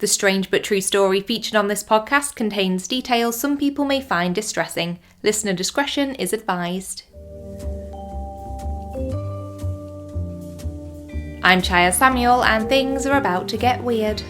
The strange but true story featured on this podcast contains details some people may find distressing. Listener discretion is advised. I'm Chyaz Samuel and things are about to get weird.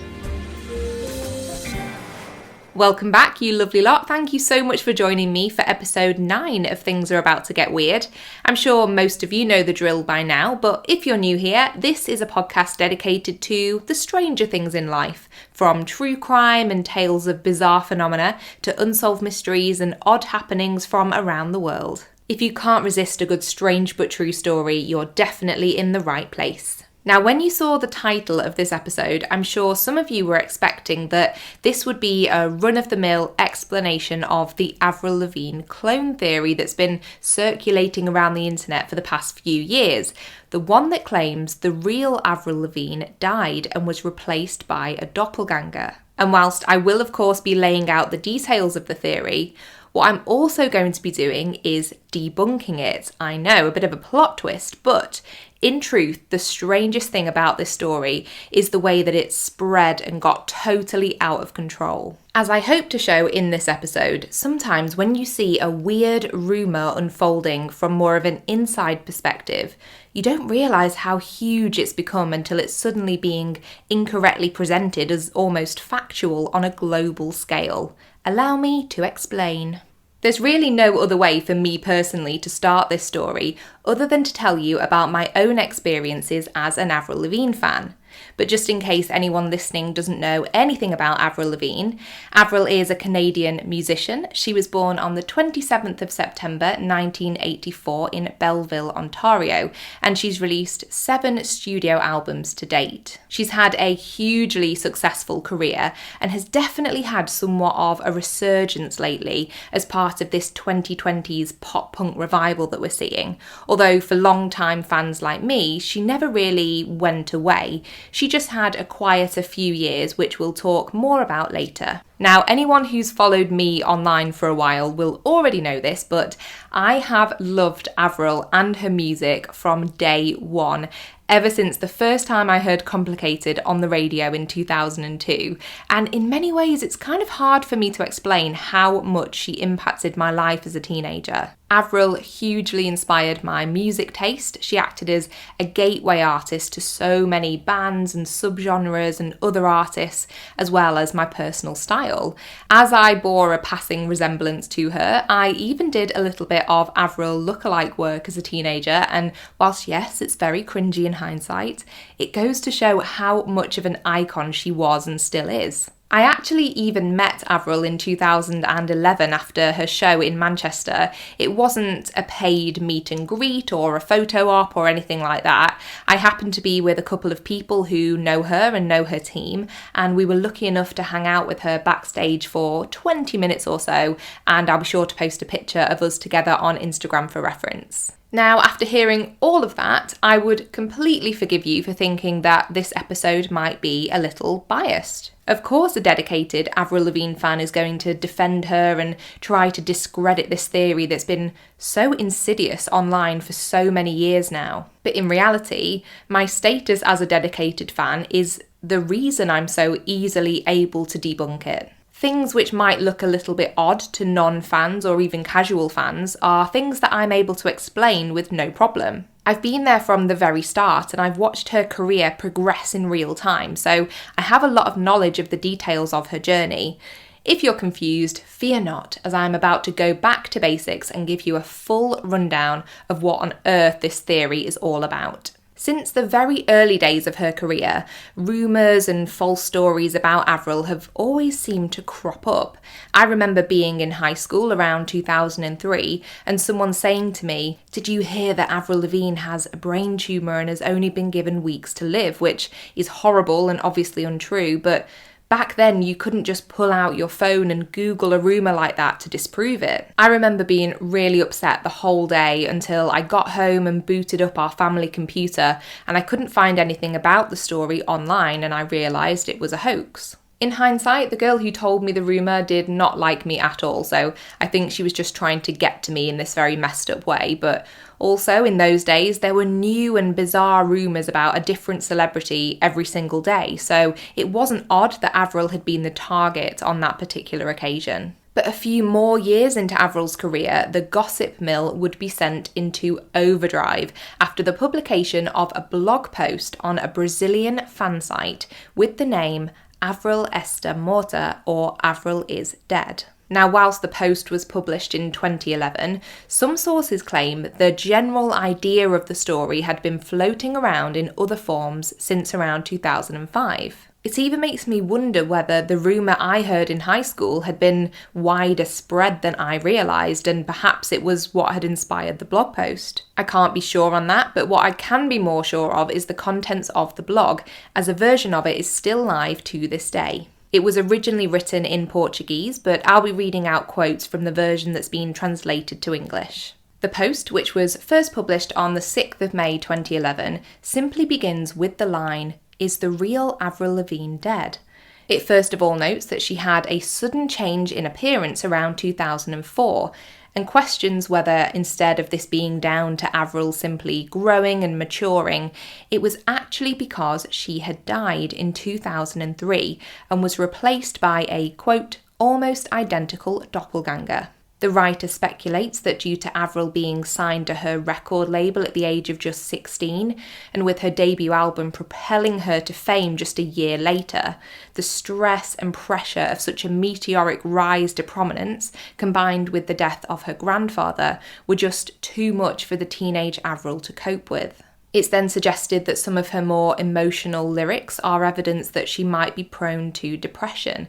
Welcome back, you lovely lot. Thank you so much for joining me for episode 9 of Things Are About to Get Weird. I'm sure most of you know the drill by now, but if you're new here, this is a podcast dedicated to the stranger things in life, from true crime and tales of bizarre phenomena to unsolved mysteries and odd happenings from around the world. If you can't resist a good strange but true story, you're definitely in the right place. Now, when you saw the title of this episode, I'm sure some of you were expecting that this would be a run-of-the-mill explanation of the Avril Lavigne clone theory that's been circulating around the internet for the past few years. The one that claims the real Avril Lavigne died and was replaced by a doppelganger. And whilst I will, of course, be laying out the details of the theory, what I'm also going to be doing is debunking it. I know, a bit of a plot twist, but in truth, the strangest thing about this story is the way that it spread and got totally out of control. As I hope to show in this episode, sometimes when you see a weird rumour unfolding from more of an inside perspective, you don't realise how huge it's become until it's suddenly being incorrectly presented as almost factual on a global scale. Allow me to explain. There's really no other way for me personally to start this story other than to tell you about my own experiences as an Avril Lavigne fan. But just in case anyone listening doesn't know anything about Avril Lavigne, Avril is a Canadian musician. She was born on the 27th of September 1984 in Belleville, Ontario, and she's released 7 studio albums to date. She's had a hugely successful career and has definitely had somewhat of a resurgence lately as part of this 2020s pop-punk revival that we're seeing. Although for long-time fans like me, she never really went away. She just had a quieter few years, which we'll talk more about later. Now, anyone who's followed me online for a while will already know this, but I have loved Avril and her music from day one, ever since the first time I heard Complicated on the radio in 2002. And in many ways, it's kind of hard for me to explain how much she impacted my life as a teenager. Avril hugely inspired my music taste. She acted as a gateway artist to so many bands and subgenres and other artists, as well as my personal style. As I bore a passing resemblance to her, I even did a little bit of Avril lookalike work as a teenager, and whilst yes, it's very cringy in hindsight, it goes to show how much of an icon she was and still is. I actually even met Avril in 2011 after her show in Manchester. It wasn't a paid meet and greet or a photo op or anything like that. I happened to be with a couple of people who know her and know her team, and we were lucky enough to hang out with her backstage for 20 minutes or so, and I'll be sure to post a picture of us together on Instagram for reference. Now, after hearing all of that, I would completely forgive you for thinking that this episode might be a little biased. Of course, a dedicated Avril Lavigne fan is going to defend her and try to discredit this theory that's been so insidious online for so many years now. But in reality, my status as a dedicated fan is the reason I'm so easily able to debunk it. Things which might look a little bit odd to non-fans or even casual fans are things that I'm able to explain with no problem. I've been there from the very start and I've watched her career progress in real time, so I have a lot of knowledge of the details of her journey. If you're confused, fear not, as I'm about to go back to basics and give you a full rundown of what on earth this theory is all about. Since the very early days of her career, rumours and false stories about Avril have always seemed to crop up. I remember being in high school around 2003 and someone saying to me, "Did you hear that Avril Lavigne has a brain tumour and has only been given weeks to live?" Which is horrible and obviously untrue, but back then, you couldn't just pull out your phone and Google a rumour like that to disprove it. I remember being really upset the whole day until I got home and booted up our family computer and I couldn't find anything about the story online and I realised it was a hoax. In hindsight, the girl who told me the rumour did not like me at all, so I think she was just trying to get to me in this very messed up way. But also, in those days, there were new and bizarre rumours about a different celebrity every single day, so it wasn't odd that Avril had been the target on that particular occasion. But a few more years into Avril's career, the gossip mill would be sent into overdrive after the publication of a blog post on a Brazilian fan site with the name Avril está morta, or Avril is dead. Now, whilst the post was published in 2011, some sources claim the general idea of the story had been floating around in other forms since around 2005. It even makes me wonder whether the rumour I heard in high school had been wider spread than I realised, and perhaps it was what had inspired the blog post. I can't be sure on that, but what I can be more sure of is the contents of the blog, as a version of it is still live to this day. It was originally written in Portuguese, but I'll be reading out quotes from the version that's been translated to English. The post, which was first published on the 6th of May 2011, simply begins with the line, "Is the real Avril Lavigne dead?" It first of all notes that she had a sudden change in appearance around 2004 and questions whether, instead of this being down to Avril simply growing and maturing, it was actually because she had died in 2003 and was replaced by a, quote, almost identical doppelganger. The writer speculates that due to Avril being signed to her record label at the age of just 16, and with her debut album propelling her to fame just a year later, the stress and pressure of such a meteoric rise to prominence, combined with the death of her grandfather, were just too much for the teenage Avril to cope with. It's then suggested that some of her more emotional lyrics are evidence that she might be prone to depression,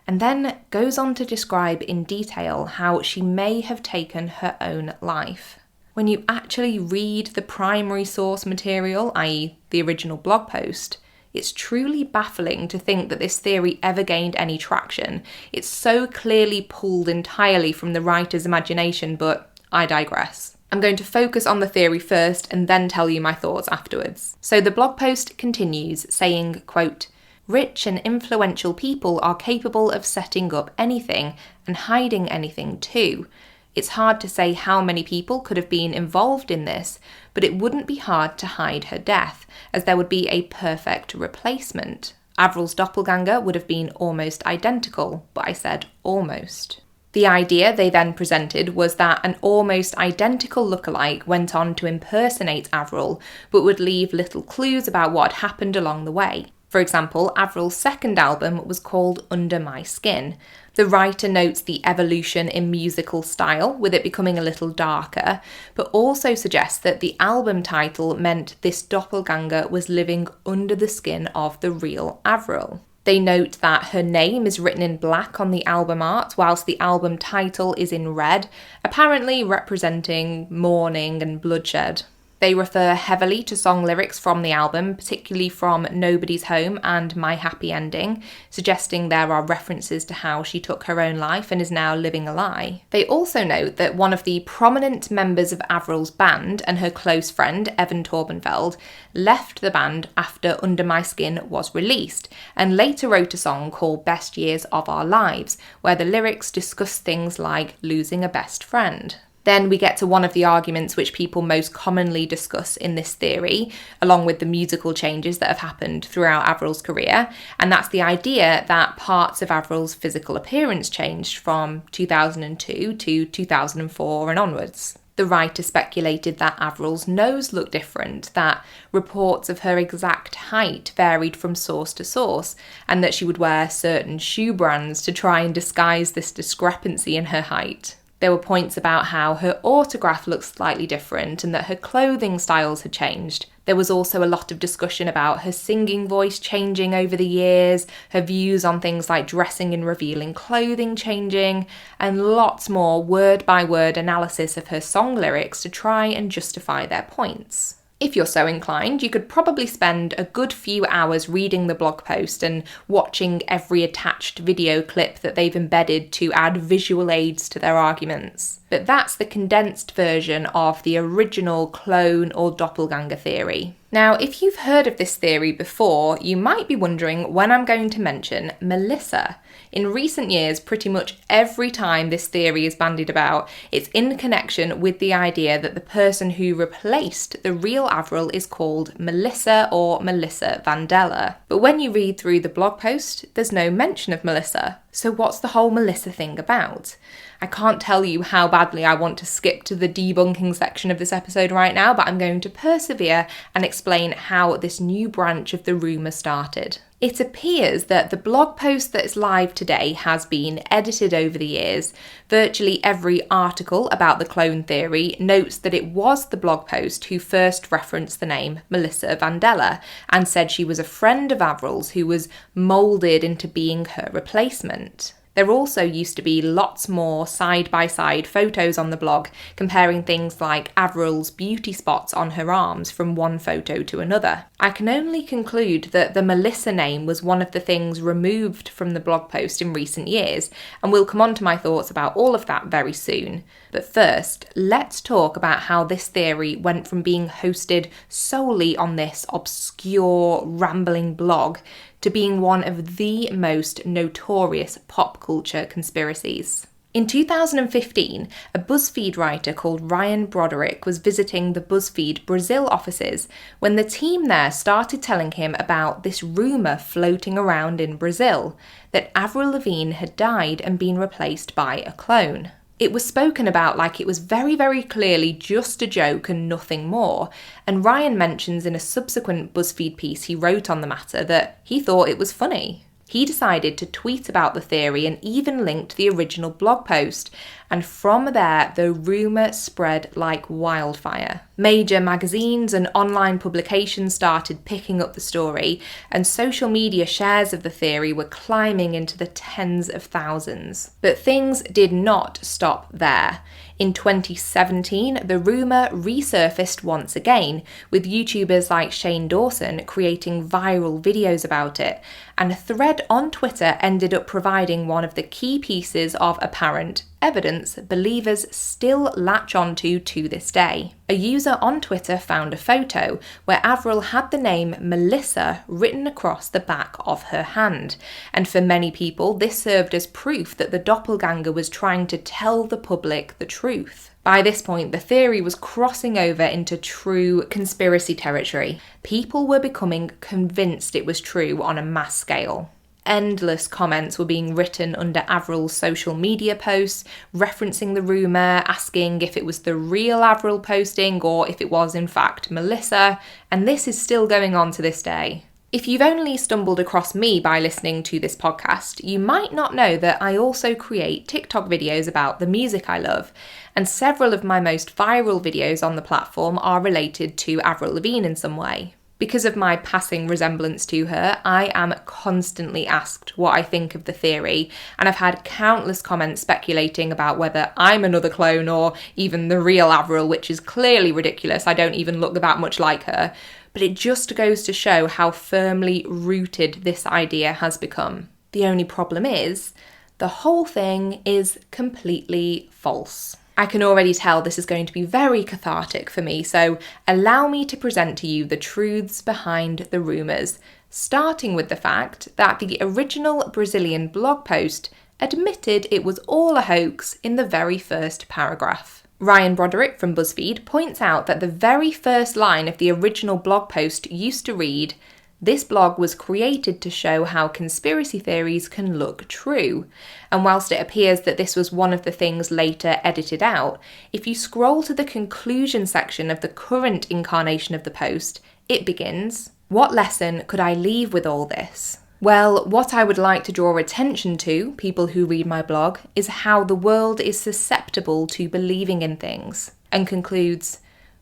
and then goes on to describe in detail how she may have taken her own life. When you actually read the primary source material, i.e. the original blog post, it's truly baffling to think that this theory ever gained any traction. It's so clearly pulled entirely from the writer's imagination, but I digress. I'm going to focus on the theory first and then tell you my thoughts afterwards. So the blog post continues saying, quote, "Rich and influential people are capable of setting up anything and hiding anything too. It's hard to say how many people could have been involved in this, but it wouldn't be hard to hide her death, as there would be a perfect replacement. Avril's doppelganger would have been almost identical, but I said almost." The idea they then presented was that an almost identical lookalike went on to impersonate Avril, but would leave little clues about what had happened along the way. For example, Avril's second album was called Under My Skin. The writer notes the evolution in musical style, with it becoming a little darker, but also suggests that the album title meant this doppelganger was living under the skin of the real Avril. They note that her name is written in black on the album art, whilst the album title is in red, apparently representing mourning and bloodshed. They refer heavily to song lyrics from the album, particularly from Nobody's Home and My Happy Ending, suggesting there are references to how she took her own life and is now living a lie. They also note that one of the prominent members of Avril's band and her close friend, Evan Torbenfeld, left the band after Under My Skin was released, and later wrote a song called Best Years of Our Lives, where the lyrics discuss things like losing a best friend. Then we get to one of the arguments which people most commonly discuss in this theory, along with the musical changes that have happened throughout Avril's career, and that's the idea that parts of Avril's physical appearance changed from 2002 to 2004 and onwards. The writer speculated that Avril's nose looked different, that reports of her exact height varied from source to source, and that she would wear certain shoe brands to try and disguise this discrepancy in her height. There were points about how her autograph looked slightly different and that her clothing styles had changed. There was also a lot of discussion about her singing voice changing over the years, her views on things like dressing and revealing clothing changing, and lots more word-by-word analysis of her song lyrics to try and justify their points. If you're so inclined, you could probably spend a good few hours reading the blog post and watching every attached video clip that they've embedded to add visual aids to their arguments. But that's the condensed version of the original clone or doppelganger theory. Now, if you've heard of this theory before, you might be wondering when I'm going to mention Melissa. In recent years, pretty much every time this theory is bandied about, it's in connection with the idea that the person who replaced the real Avril is called Melissa or Melissa Vandella. But when you read through the blog post, there's no mention of Melissa. So what's the whole Melissa thing about? I can't tell you how badly I want to skip to the debunking section of this episode right now, but I'm going to persevere and explain how this new branch of the rumour started. It appears that the blog post that is live today has been edited over the years. Virtually every article about the clone theory notes that it was the blog post who first referenced the name Melissa Vandella and said she was a friend of Avril's who was moulded into being her replacement. There also used to be lots more side-by-side photos on the blog comparing things like Avril's beauty spots on her arms from one photo to another. I can only conclude that the Melissa name was one of the things removed from the blog post in recent years, and we'll come on to my thoughts about all of that very soon. But first, let's talk about how this theory went from being hosted solely on this obscure, rambling blog to being one of the most notorious pop culture conspiracies. In 2015, a BuzzFeed writer called Ryan Broderick was visiting the BuzzFeed Brazil offices when the team there started telling him about this rumour floating around in Brazil that Avril Lavigne had died and been replaced by a clone. It was spoken about like it was very, very clearly just a joke and nothing more, and Ryan mentions in a subsequent BuzzFeed piece he wrote on the matter that he thought it was funny. He decided to tweet about the theory and even linked the original blog post, and from there the rumour spread like wildfire. Major magazines and online publications started picking up the story, and social media shares of the theory were climbing into the tens of thousands. But things did not stop there. In 2017, the rumour resurfaced once again, with YouTubers like Shane Dawson creating viral videos about it, and a thread on Twitter ended up providing one of the key pieces of apparent evidence believers still latch onto to this day. A user on Twitter found a photo where Avril had the name Melissa written across the back of her hand, and for many people this served as proof that the doppelganger was trying to tell the public the truth. By this point, the theory was crossing over into true conspiracy territory. People were becoming convinced it was true on a mass scale. Endless comments were being written under Avril's social media posts, referencing the rumour, asking if it was the real Avril posting or if it was in fact Melissa, and this is still going on to this day. If you've only stumbled across me by listening to this podcast, you might not know that I also create TikTok videos about the music I love, and several of my most viral videos on the platform are related to Avril Lavigne in some way. Because of my passing resemblance to her, I am constantly asked what I think of the theory, and I've had countless comments speculating about whether I'm another clone or even the real Avril, which is clearly ridiculous. I don't even look that much like her. But it just goes to show how firmly rooted this idea has become. The only problem is, the whole thing is completely false. I can already tell this is going to be very cathartic for me, so allow me to present to you the truths behind the rumours, starting with the fact that the original Brazilian blog post admitted it was all a hoax in the very first paragraph. Ryan Broderick from BuzzFeed points out that the very first line of the original blog post used to read, "This blog was created to show how conspiracy theories can look true." And whilst it appears that this was one of the things later edited out, if you scroll to the conclusion section of the current incarnation of the post, it begins, "What lesson could I leave with all this?" Well, what I would like to draw attention to, people who read my blog, is how the world is susceptible to believing in things, and concludes,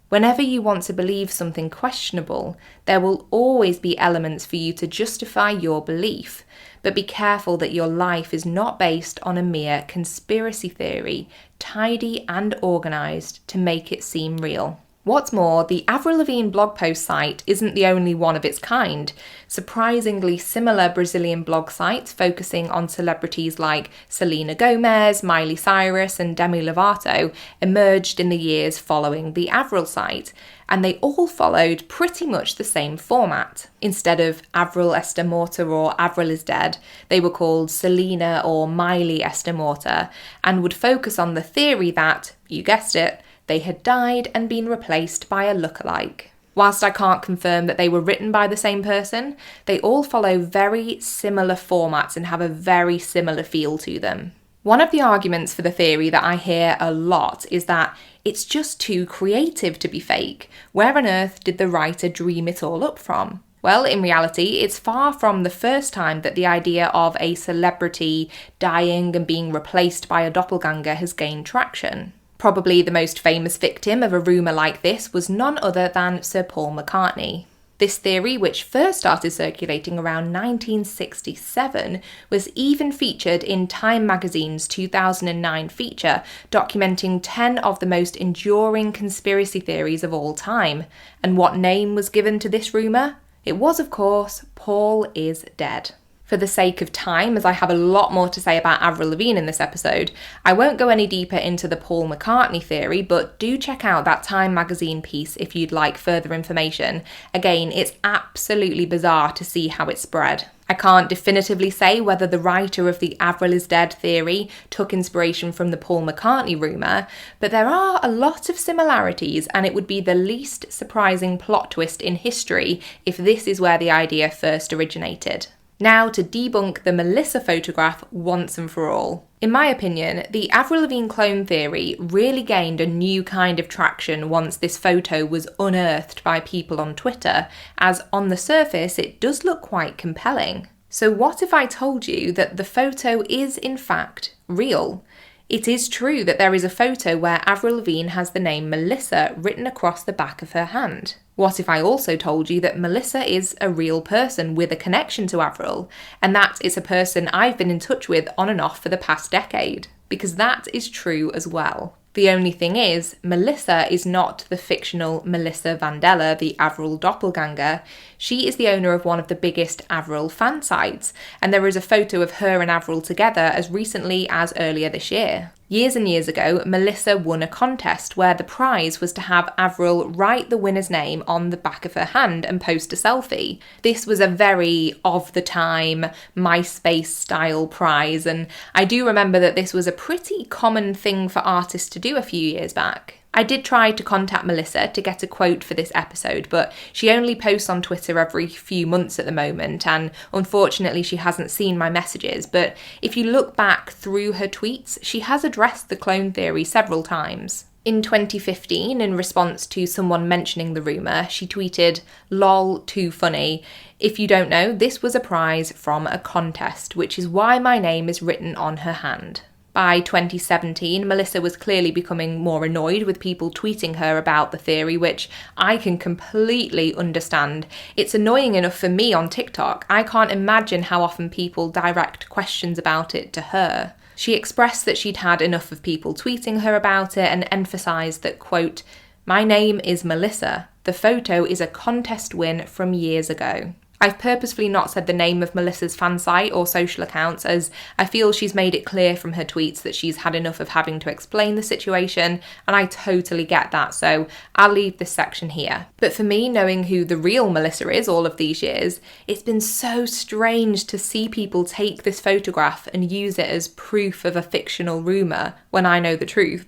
"Whenever you want to believe something questionable, there will always be elements for you to justify your belief, but be careful that your life is not based on a mere conspiracy theory, tidy and organised to make it seem real." What's more, the Avril Lavigne blog post site isn't the only one of its kind. Surprisingly similar Brazilian blog sites focusing on celebrities like Selena Gomez, Miley Cyrus and Demi Lovato emerged in the years following the Avril site, and they all followed pretty much the same format. Instead of Avril Está Morta or Avril is Dead, they were called Selena or Miley Está Morta, and would focus on the theory that, you guessed it, they had died and been replaced by a lookalike. Whilst I can't confirm that they were written by the same person, they all follow very similar formats and have a very similar feel to them. One of the arguments for the theory that I hear a lot is that it's just too creative to be fake. Where on earth did the writer dream it all up from? Well, in reality, it's far from the first time that the idea of a celebrity dying and being replaced by a doppelganger has gained traction. Probably the most famous victim of a rumour like this was none other than Sir Paul McCartney. This theory, which first started circulating around 1967, was even featured in Time magazine's 2009 feature documenting 10 of the most enduring conspiracy theories of all time. And what name was given to this rumour? It was, of course, Paul is dead. For the sake of time, as I have a lot more to say about Avril Lavigne in this episode, I won't go any deeper into the Paul McCartney theory, but do check out that Time magazine piece if you'd like further information. Again, it's absolutely bizarre to see how it spread. I can't definitively say whether the writer of the Avril is Dead theory took inspiration from the Paul McCartney rumour, but there are a lot of similarities, and it would be the least surprising plot twist in history if this is where the idea first originated. Now to debunk the Melissa photograph once and for all. In my opinion, the Avril Lavigne clone theory really gained a new kind of traction once this photo was unearthed by people on Twitter, as on the surface it does look quite compelling. So what if I told you that the photo is in fact real? It is true that there is a photo where Avril Lavigne has the name Melissa written across the back of her hand. What if I also told you that Melissa is a real person with a connection to Avril, and that it's a person I've been in touch with on and off for the past decade? Because that is true as well. The only thing is, Melissa is not the fictional Melissa Vandella, the Avril doppelganger. She is the owner of one of the biggest Avril fan sites, and there is a photo of her and Avril together as recently as earlier this year. Years and years ago, Melissa won a contest where the prize was to have Avril write the winner's name on the back of her hand and post a selfie. This was a very of-the-time, MySpace-style prize, and I do remember that this was a pretty common thing for artists to do a few years back. I did try to contact Melissa to get a quote for this episode, but she only posts on Twitter every few months at the moment, and unfortunately she hasn't seen my messages. But if you look back through her tweets, she has addressed the clone theory several times. In 2015, in response to someone mentioning the rumour, she tweeted, "Lol, too funny. If you don't know, this was a prize from a contest, which is why my name is written on her hand." By 2017, Melissa was clearly becoming more annoyed with people tweeting her about the theory, which I can completely understand. It's annoying enough for me on TikTok. I can't imagine how often people direct questions about it to her. She expressed that she'd had enough of people tweeting her about it and emphasised that, quote, "My name is Melissa. The photo is a contest win from years ago." I've purposefully not said the name of Melissa's fan site or social accounts, as I feel she's made it clear from her tweets that she's had enough of having to explain the situation, and I totally get that, so I'll leave this section here. But for me, knowing who the real Melissa is all of these years, it's been so strange to see people take this photograph and use it as proof of a fictional rumour when I know the truth.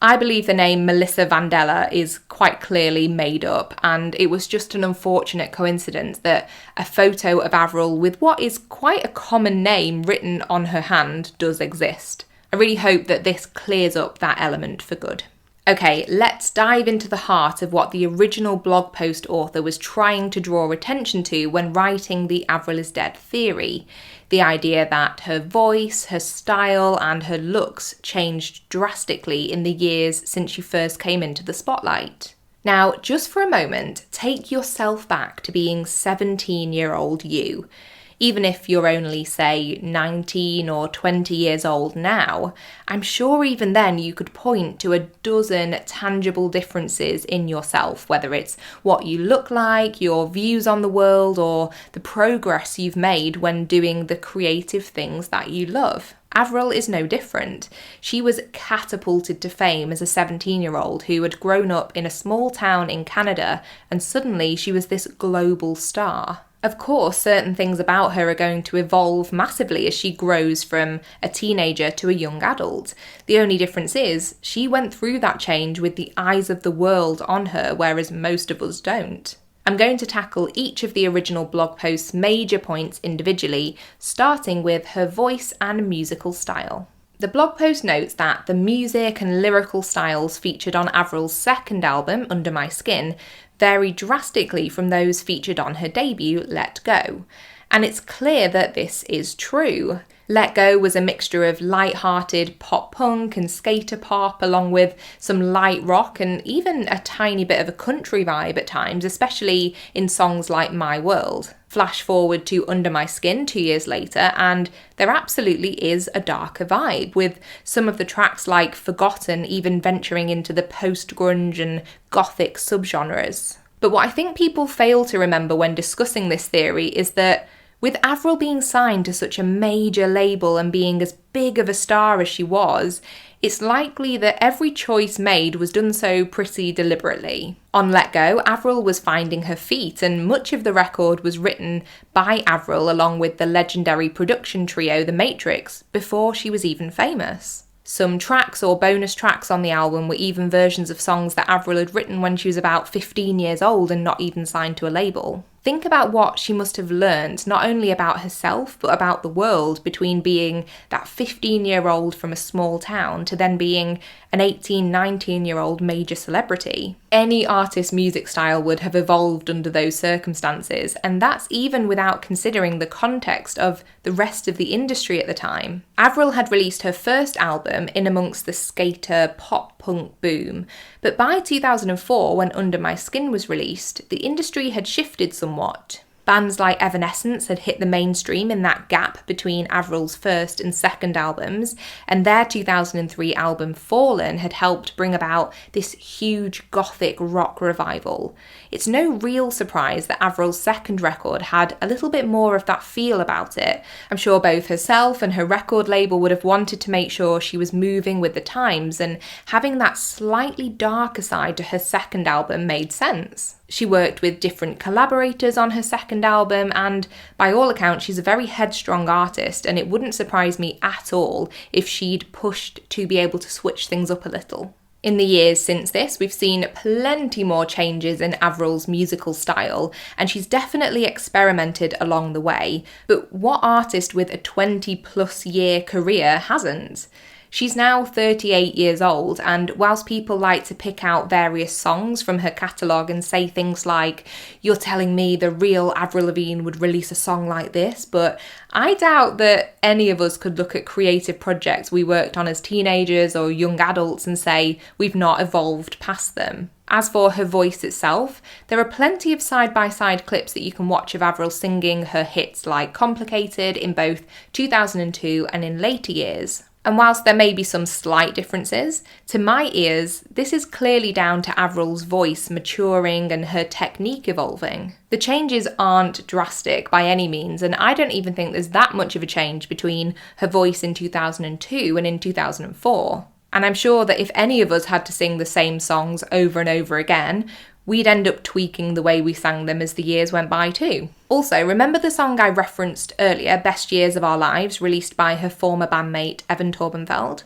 I believe the name Melissa Vandella is quite clearly made up, and it was just an unfortunate coincidence that a photo of Avril with what is quite a common name written on her hand does exist. I really hope that this clears up that element for good. Okay, let's dive into the heart of what the original blog post author was trying to draw attention to when writing the Avril is Dead theory. The idea that her voice, her style, and her looks changed drastically in the years since she first came into the spotlight. Now, just for a moment, take yourself back to being 17-year-old you. Even if you're only, say, 19 or 20 years old now, I'm sure even then you could point to a dozen tangible differences in yourself, whether it's what you look like, your views on the world, or the progress you've made when doing the creative things that you love. Avril is no different. She was catapulted to fame as a 17-year-old who had grown up in a small town in Canada, and suddenly she was this global star. Of course, certain things about her are going to evolve massively as she grows from a teenager to a young adult. The only difference is she went through that change with the eyes of the world on her, whereas most of us don't. I'm going to tackle each of the original blog post's major points individually, starting with her voice and musical style. The blog post notes that the music and lyrical styles featured on Avril's second album, Under My Skin, vary drastically from those featured on her debut, Let Go. And it's clear that this is true. Let Go was a mixture of light-hearted pop-punk and skater pop, along with some light rock and even a tiny bit of a country vibe at times, especially in songs like My World. Flash forward to Under My Skin 2 years later, and there absolutely is a darker vibe, with some of the tracks like Forgotten even venturing into the post-grunge and gothic subgenres. But what I think people fail to remember when discussing this theory is that with Avril being signed to such a major label and being as big of a star as she was, it's likely that every choice made was done so pretty deliberately. On Let Go, Avril was finding her feet, and much of the record was written by Avril along with the legendary production trio The Matrix before she was even famous. Some tracks or bonus tracks on the album were even versions of songs that Avril had written when she was about 15 years old and not even signed to a label. Think about what she must have learned, not only about herself, but about the world, between being that 15-year-old from a small town to then being an 18, 19-year-old major celebrity. Any artist's music style would have evolved under those circumstances, and that's even without considering the context of the rest of the industry at the time. Avril had released her first album in amongst the skater pop-punk boom, but by 2004, when Under My Skin was released, the industry had shifted somewhat. Bands like Evanescence had hit the mainstream in that gap between Avril's first and second albums, and their 2003 album Fallen had helped bring about this huge gothic rock revival. It's no real surprise that Avril's second record had a little bit more of that feel about it. I'm sure both herself and her record label would have wanted to make sure she was moving with the times, and having that slightly darker side to her second album made sense. She worked with different collaborators on her second album, and by all accounts she's a very headstrong artist, and it wouldn't surprise me at all if she'd pushed to be able to switch things up a little. In the years since this, we've seen plenty more changes in Avril's musical style, and she's definitely experimented along the way, but what artist with a 20-plus year career hasn't? She's now 38 years old, and whilst people like to pick out various songs from her catalogue and say things like, "You're telling me the real Avril Lavigne would release a song like this," but I doubt that any of us could look at creative projects we worked on as teenagers or young adults and say we've not evolved past them. As for her voice itself, there are plenty of side-by-side clips that you can watch of Avril singing her hits like Complicated in both 2002 and in later years. And whilst there may be some slight differences, to my ears, this is clearly down to Avril's voice maturing and her technique evolving. The changes aren't drastic by any means, and I don't even think there's that much of a change between her voice in 2002 and in 2004. And I'm sure that if any of us had to sing the same songs over and over again, we'd end up tweaking the way we sang them as the years went by too. Also, remember the song I referenced earlier, Best Years of Our Lives, released by her former bandmate Evan Torbenfeld?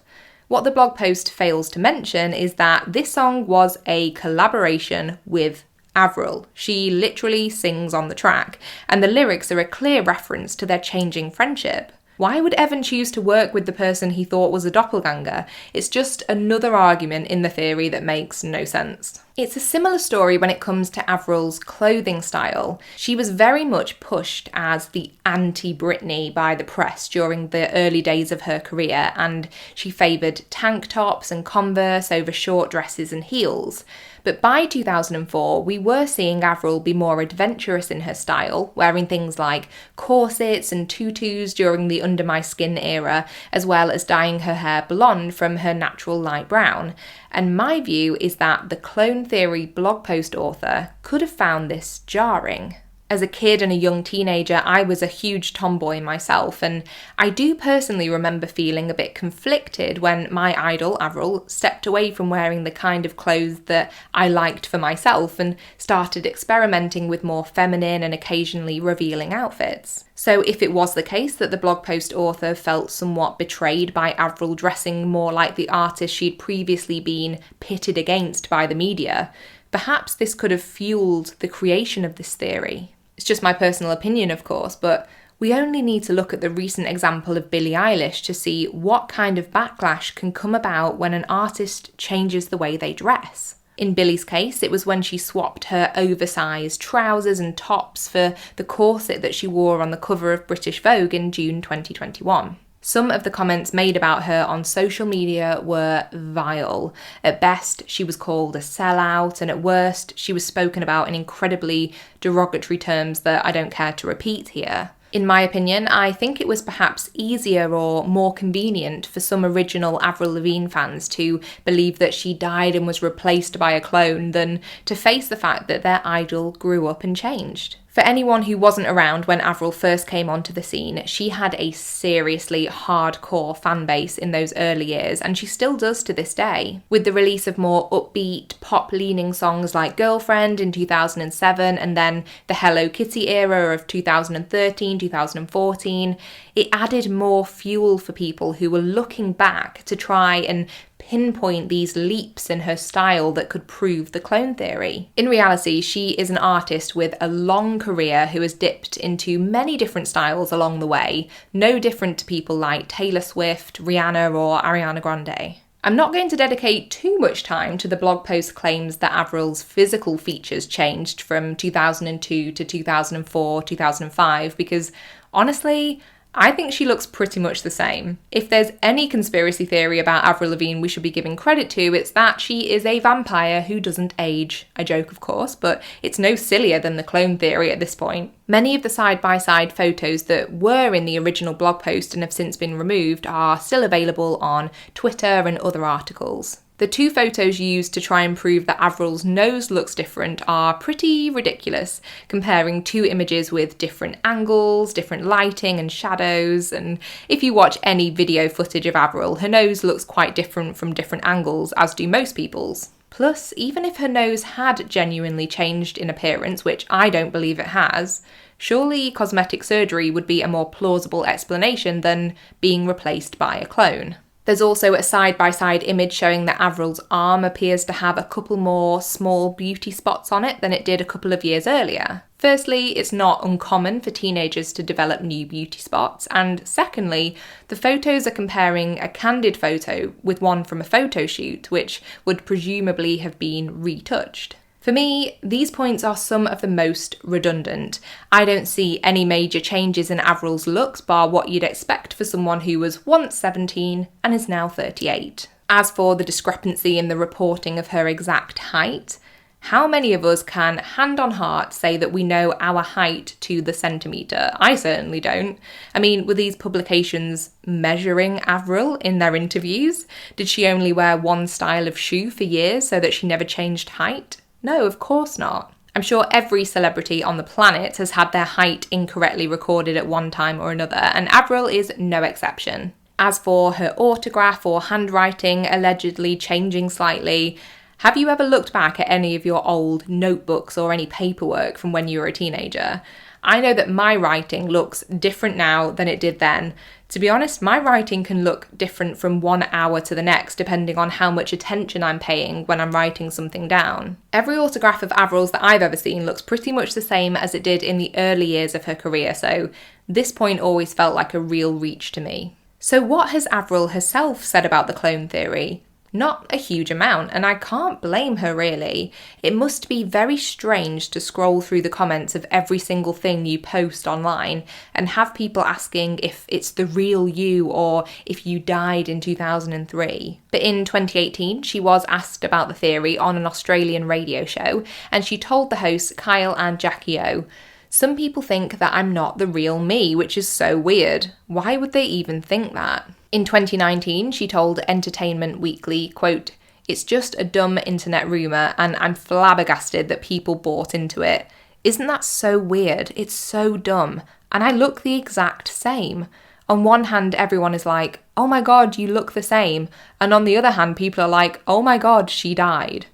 What the blog post fails to mention is that this song was a collaboration with Avril. She literally sings on the track, and the lyrics are a clear reference to their changing friendship. Why would Evan choose to work with the person he thought was a doppelganger? It's just another argument in the theory that makes no sense. It's a similar story when it comes to Avril's clothing style. She was very much pushed as the anti-Britney by the press during the early days of her career, and she favoured tank tops and Converse over short dresses and heels. But by 2004, we were seeing Avril be more adventurous in her style, wearing things like corsets and tutus during the Under My Skin era, as well as dyeing her hair blonde from her natural light brown. And my view is that the Clone Theory blog post author could have found this jarring. As a kid and a young teenager, I was a huge tomboy myself, and I do personally remember feeling a bit conflicted when my idol, Avril, stepped away from wearing the kind of clothes that I liked for myself and started experimenting with more feminine and occasionally revealing outfits. So if it was the case that the blog post author felt somewhat betrayed by Avril dressing more like the artist she'd previously been pitted against by the media, perhaps this could have fueled the creation of this theory. It's just my personal opinion, of course, but we only need to look at the recent example of Billie Eilish to see what kind of backlash can come about when an artist changes the way they dress. In Billie's case, it was when she swapped her oversized trousers and tops for the corset that she wore on the cover of British Vogue in June 2021. Some of the comments made about her on social media were vile. At best, she was called a sellout, and at worst, she was spoken about in incredibly derogatory terms that I don't care to repeat here. In my opinion, I think it was perhaps easier or more convenient for some original Avril Lavigne fans to believe that she died and was replaced by a clone than to face the fact that their idol grew up and changed. For anyone who wasn't around when Avril first came onto the scene, she had a seriously hardcore fan base in those early years, and she still does to this day. With the release of more upbeat, pop-leaning songs like Girlfriend in 2007 and then the Hello Kitty era of 2013, 2014, it added more fuel for people who were looking back to try and pinpoint these leaps in her style that could prove the clone theory. In reality, she is an artist with a long career who has dipped into many different styles along the way, no different to people like Taylor Swift, Rihanna, or Ariana Grande. I'm not going to dedicate too much time to the blog post claims that Avril's physical features changed from 2002 to 2004, 2005, because honestly, I think she looks pretty much the same. If there's any conspiracy theory about Avril Lavigne we should be giving credit to, it's that she is a vampire who doesn't age. A joke, of course, but it's no sillier than the clone theory at this point. Many of the side-by-side photos that were in the original blog post and have since been removed are still available on Twitter and other articles. The two photos used to try and prove that Avril's nose looks different are pretty ridiculous, comparing two images with different angles, different lighting and shadows, and if you watch any video footage of Avril, her nose looks quite different from different angles, as do most people's. Plus, even if her nose had genuinely changed in appearance, which I don't believe it has, surely cosmetic surgery would be a more plausible explanation than being replaced by a clone. There's also a side-by-side image showing that Avril's arm appears to have a couple more small beauty spots on it than it did a couple of years earlier. Firstly, it's not uncommon for teenagers to develop new beauty spots, and secondly, the photos are comparing a candid photo with one from a photo shoot, which would presumably have been retouched. For me, these points are some of the most redundant. I don't see any major changes in Avril's looks bar what you'd expect for someone who was once 17 and is now 38. As for the discrepancy in the reporting of her exact height, how many of us can, hand on heart, say that we know our height to the centimetre? I certainly don't. I mean, were these publications measuring Avril in their interviews? Did she only wear one style of shoe for years so that she never changed height? No, of course not. I'm sure every celebrity on the planet has had their height incorrectly recorded at one time or another, and Avril is no exception. As for her autograph or handwriting allegedly changing slightly, have you ever looked back at any of your old notebooks or any paperwork from when you were a teenager? I know that my writing looks different now than it did then. To be honest, my writing can look different from 1 hour to the next depending on how much attention I'm paying when I'm writing something down. Every autograph of Avril's that I've ever seen looks pretty much the same as it did in the early years of her career, so this point always felt like a real reach to me. So what has Avril herself said about the clone theory? Not a huge amount, and I can't blame her really. It must be very strange to scroll through the comments of every single thing you post online and have people asking if it's the real you or if you died in 2003. But in 2018, she was asked about the theory on an Australian radio show, and she told the hosts Kyle and Jackie O, "Some people think that I'm not the real me, which is so weird. Why would they even think that?" In 2019, she told Entertainment Weekly, quote, "It's just a dumb internet rumour and I'm flabbergasted that people bought into it. Isn't that so weird? It's so dumb. And I look the exact same. On one hand, everyone is like, oh my god, you look the same. And on the other hand, people are like, oh my god, she died."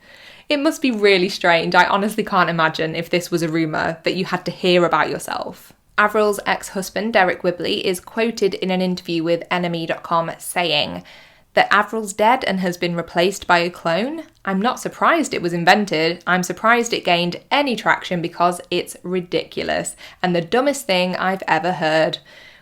It must be really strange. I honestly can't imagine if this was a rumour that you had to hear about yourself. Avril's ex-husband, Derek Whibley, is quoted in an interview with NME.com saying that Avril's dead and has been replaced by a clone. "I'm not surprised it was invented. I'm surprised it gained any traction because it's ridiculous and the dumbest thing I've ever heard.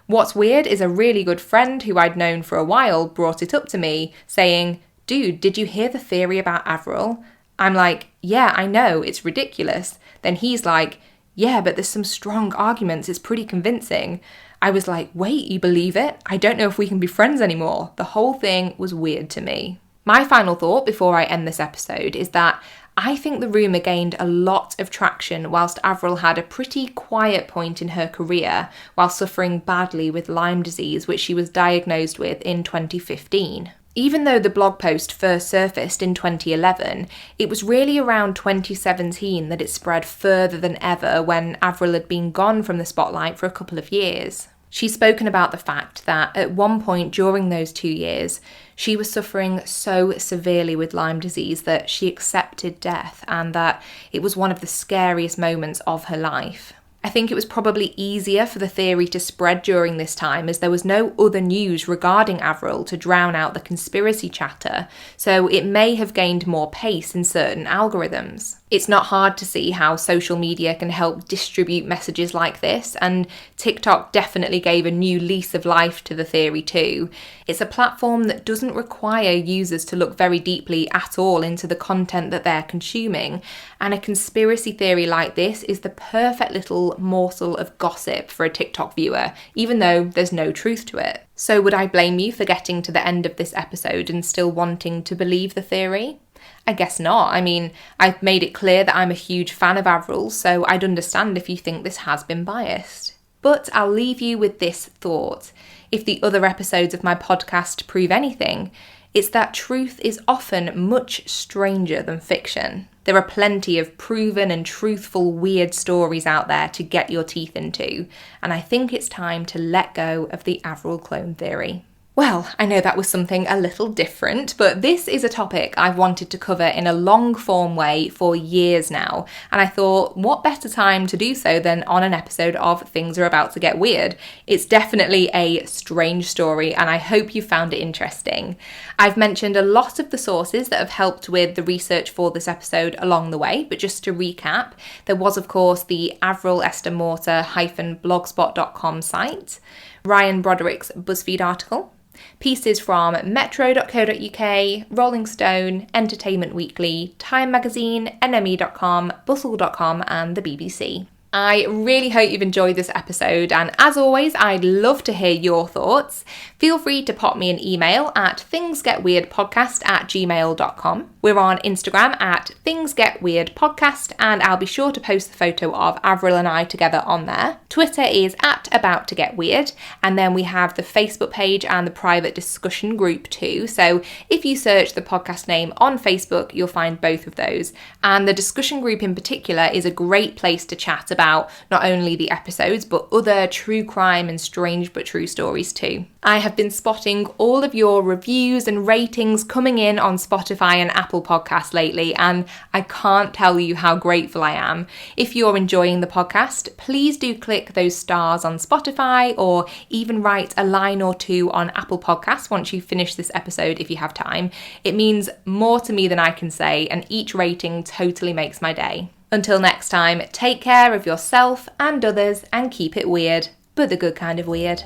What's weird is a really good friend who I'd known for a while brought it up to me saying, 'Dude, did you hear the theory about Avril?' I'm like, 'Yeah, I know, it's ridiculous.' Then he's like, 'Yeah, but there's some strong arguments, it's pretty convincing.' I was like, 'Wait, you believe it? I don't know if we can be friends anymore.' The whole thing was weird to me." My final thought before I end this episode is that I think the rumour gained a lot of traction whilst Avril had a pretty quiet point in her career while suffering badly with Lyme disease, which she was diagnosed with in 2015. Even though the blog post first surfaced in 2011, it was really around 2017 that it spread further than ever when Avril had been gone from the spotlight for a couple of years. She's spoken about the fact that at one point during those 2 years, she was suffering so severely with Lyme disease that she accepted death and that it was one of the scariest moments of her life. I think it was probably easier for the theory to spread during this time as there was no other news regarding Avril to drown out the conspiracy chatter, so it may have gained more pace in certain algorithms. It's not hard to see how social media can help distribute messages like this, and TikTok definitely gave a new lease of life to the theory too. It's a platform that doesn't require users to look very deeply at all into the content that they're consuming, and a conspiracy theory like this is the perfect little morsel of gossip for a TikTok viewer, even though there's no truth to it. So would I blame you for getting to the end of this episode and still wanting to believe the theory? I guess not. I mean, I've made it clear that I'm a huge fan of Avril, so I'd understand if you think this has been biased. But I'll leave you with this thought. If the other episodes of my podcast prove anything, it's that truth is often much stranger than fiction. There are plenty of proven and truthful weird stories out there to get your teeth into, and I think it's time to let go of the Avril clone theory. Well, I know that was something a little different, but this is a topic I've wanted to cover in a long-form way for years now, and I thought, what better time to do so than on an episode of Things Are About to Get Weird? It's definitely a strange story, and I hope you found it interesting. I've mentioned a lot of the sources that have helped with the research for this episode along the way, but just to recap, there was, of course, the Avril Esther Morter-blogspot.com site, Ryan Broderick's BuzzFeed article, pieces from metro.co.uk, Rolling Stone, Entertainment Weekly, Time Magazine, NME.com, Bustle.com and the BBC. I really hope you've enjoyed this episode, and as always, I'd love to hear your thoughts. Feel free to pop me an email at thingsgetweirdpodcast@gmail.com. We're on Instagram at thingsgetweirdpodcast, and I'll be sure to post the photo of Avril and I together on there. Twitter is at abouttogetweird, and then we have the Facebook page and the private discussion group too. So if you search the podcast name on Facebook, you'll find both of those. And the discussion group in particular is a great place to chat about not only the episodes, but other true crime and strange but true stories too. I have been spotting all of your reviews and ratings coming in on Spotify and Apple Podcasts lately, and I can't tell you how grateful I am. If you're enjoying the podcast, please do click those stars on Spotify, or even write a line or two on Apple Podcasts once you finish this episode if you have time. It means more to me than I can say, and each rating totally makes my day. Until next time, take care of yourself and others and keep it weird, but the good kind of weird.